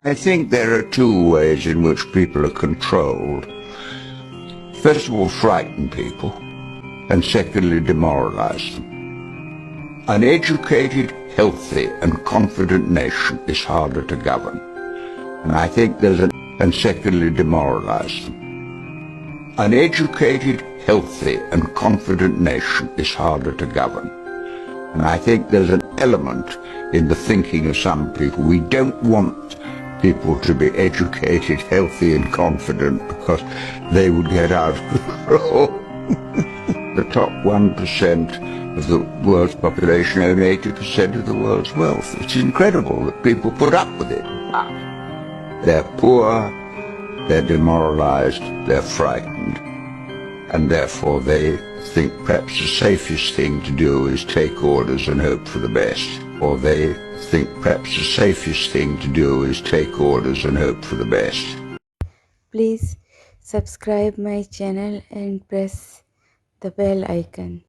I think there are two ways in which people are controlled. First of all, frighten people, and secondly, demoralize them. An educated, healthy and confident nation is harder to govern. And secondly, demoralize them. An educated, healthy and confident nation is harder to govern. And I think there's an element in the thinking of some people. We don't want people to be educated, healthy and confident because they would get out of control. The top 1% of the world's population own 80% of the world's wealth. It's incredible that people put up with it. They're poor, they're demoralized, they're frightened, and therefore they think perhaps the safest thing to do is take orders and hope for the best. Or they think perhaps the safest thing to do is take orders and hope for the best. Please subscribe my channel and press the bell icon.